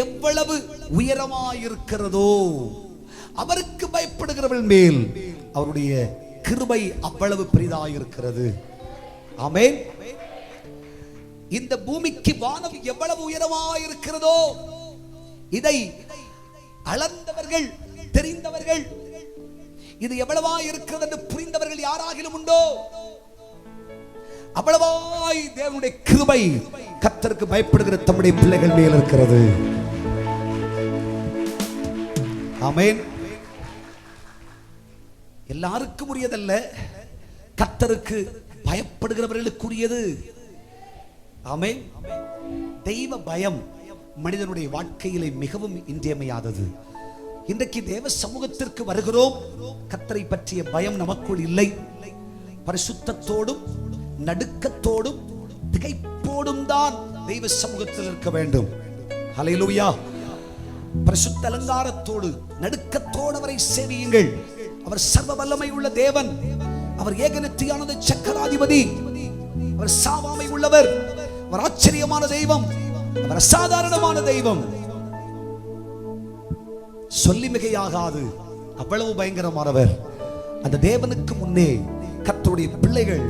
எவ்வளவு உயரமாயிருக்கிறதோ அவருக்கு பயப்படுகிறவர்கள் மேல் அவருடைய கிருபை அவ்வளவு பெரிதாயிருக்கிறது. ஆமென். இந்த பூமிக்கு வானம் எவ்வளவு உயரமாயிருக்கிறதோ இதை அளந்தவர்கள், தெரிந்தவர்கள், இது எவ்வளவாய் இருக்கிறது என்று புரிந்தவர்கள் யாராகிலும் உண்டோ? அவ்வளவாய் தேவனுடைய கிருபை கர்த்தருக்கு பயப்படுகிற தம்முடைய பிள்ளைகள் மேல் இருக்கிறது. ஆமென். எல்லாருக்கும் உரியதல்ல, கர்த்தருக்கு பயப்படுகிறவர்களுக்குரியது. ஆமென். தெய்வ பயம் மனிதனுடைய வாழ்க்கையிலே மிகவும் இன்றியமையாதது. இன்றைக்கு தேவ சமூகத்திற்கு வருகிறோம், கர்த்தரை பற்றிய பயம் நமக்குள் இல்லை. பரிசுத்தத்தோடும் நடுக்கத்தோடும் திகைப்போடும் தான் தெய்வ சமூகத்தில் இருக்க வேண்டும். ஹல்லேலூயா. பரிசுத்த அலங்காரத்தோடு நடுக்கத்தோடு அவரை சேவியுங்கள். அவர் சர்வ வல்லமை உள்ள தேவன், அவர் ஏகநித்தியானது சக்கராதிபதி, அவர் சாவாமை உள்ளவர், அவர் ஆச்சரியமான தெய்வம், அவர் அசாதாரணமான தெய்வம். சொல்லி மிகையாகாது, அவ்வளவு பயங்கரமானவர். அந்த தேவனுக்கு முன்னே கர்த்தருடைய பிள்ளைகள்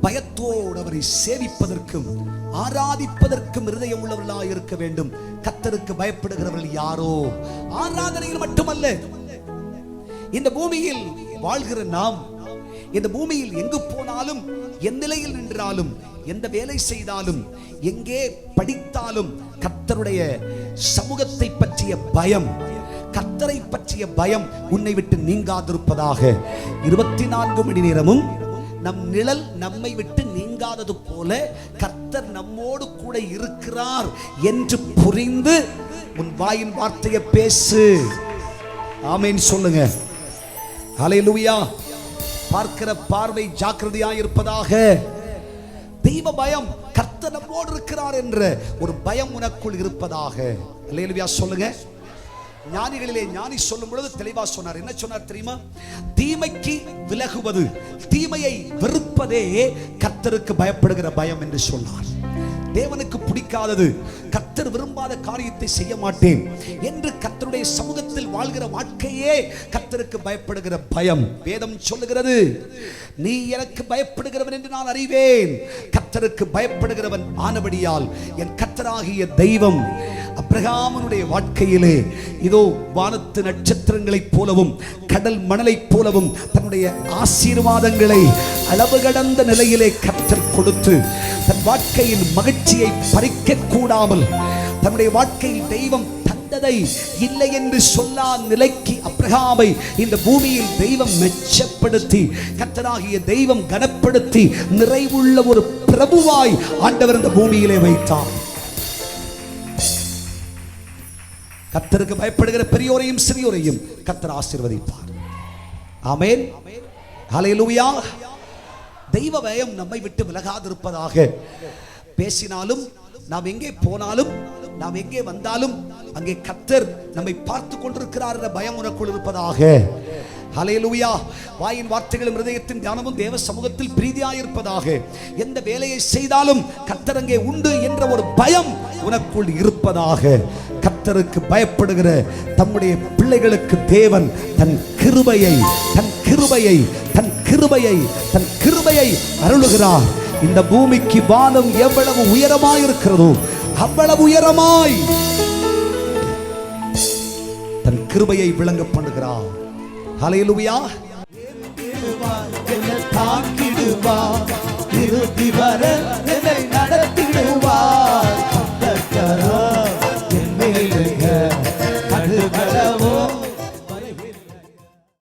பயத்தோடு அவரை சேவிப்பதற்கும் ஆராதிப்பதற்கும் இருதயம் உள்ளவர்களாக இருக்க வேண்டும். கர்த்தருக்கு பயப்படுகிறவர்கள் யாரோ ஆராதனையில் மட்டுமல்ல, இந்த பூமியில் வாழ்கிற நாம், இந்த பூமியில் எங்கு போனாலும், எந்த நிலையில் நின்றாலும், எந்த வேலை செய்தாலும், எங்கே படித்தாலும் கர்த்தருடைய சமூகத்தை பற்றிய பயம், கர்த்தரை பற்றிய பயம் உன்னை விட்டு நீங்காதிருப்பதாக. 24 மணி நேரமும் நம் நிழல் நம்மை விட்டு நீங்காதது போல கர்த்தர் நம்மோடு கூட இருக்கிறார் என்று புரிந்து உன் வாயின் வார்த்தையை பேசு. ஆமென் சொல்லுங்க. ஹல்லேலூயா. பார்க்கிற பார்வை ஜாக்கிரதையாய் இருப்பதாக. தெய்வ பயம், கர்த்தர் நம்மோடு இருக்கிறார் என்ற ஒரு பயம் உனக்குள் இருப்பதாக. ஹல்லேலூயா சொல்லுங்க. ஞானிகளிலே ஞானி சொல்லும் பொழுது தெளிவா சொன்னார். என்ன சொன்னார் தெரியுமா? தீமைக்கு விலகுவது, தீமையை வெறுப்பதே கர்த்தருக்கு பயப்படுகிற பயம் என்று சொன்னார். தேவனுக்கு பிடிக்காதது, கர்த்தர் விரும்பாத காரியத்தை செய்ய மாட்டேன் என்று கர்த்தருடைய சமூகத்தில் வாழ்கிற வாழ்க்கையே கர்த்தருக்கு பயப்படுகிற பயம். வேதம் சொல்லுகிறது, நீ எனக்கு பயப்படுகிறவன் என்று நான் அறிவேன். கர்த்தருக்கு பயப்படுகிறவன் ஆனபடியால் என் கர்த்தராகிய தெய்வம் அப்ரகாமனுடைய வாழ்க்கையிலே இதோ வானத்து நட்சத்திரங்களைப் போலவும் கடல் மணலைப் போலவும் தன்னுடைய ஆசீர்வாதங்களை அளவு கடந்த நிலையிலே கர்த்தர் கொடுத்து தன் வாழ்க்கையின் மகிழ்ச்சியை பறிக்க கூடாமல் தன்னுடைய வாழ்க்கையில் தெய்வம் தந்ததை இல்லை என்று சொல்லா நிலைக்கு அப்ரகாமை இந்த பூமியில் தெய்வம் மெச்சப்படுத்தி, கர்த்தராகிய தெய்வம் கனப்படுத்தி நிறைவுள்ள ஒரு பிரபுவாய் ஆண்டவர் இந்த பூமியிலே வைத்தார். கர்த்தருக்கு பயப்படுகிற பெரியோரையும் சிறியோரையும் கர்த்தர் ஆசீர்வதிப்பார். ஆமென். ஹல்லேலூயா. தெய்வ பயம் நம்மை விட்டு விலகாதிருப்பதாக. பேசினாலும், நாம் எங்கே போனாலும், நாம் எங்கே வந்தாலும் அங்கே கர்த்தர் நம்மை பார்த்து கொண்டிருக்கிறார் என்ற பயம் உனக்குள் இருப்பதாக. ஹல்லேலூயா. வாயின் வார்த்தைகளும் இருதயத்தின் தியானமும் தேவ சமூகத்தில் பிரீதியாயிருப்பதாக. எந்த வேலையை செய்தாலும் கர்த்தர் அங்கே உண்டு என்ற ஒரு பயம் உனக்குள் இருப்பதாக. கர்த்தருக்கு பயப்படுகிற தம்முடைய பிள்ளைகளுக்கு தேவன் தன் கிருபையை தன் கிருபையை தன் கிருபையை தன் கிருபையை அருளுகிறார். இந்த பூமிக்கு வானம் எவ்வளவு உயரமாய் இருக்கிறதோ அவ்வளவு உயரமாய் தன் கிருபையை விளங்க பண்ணுகிறார். ஹல்லேலூயா. தாக்கிடுவா திருத்தி வர என்னை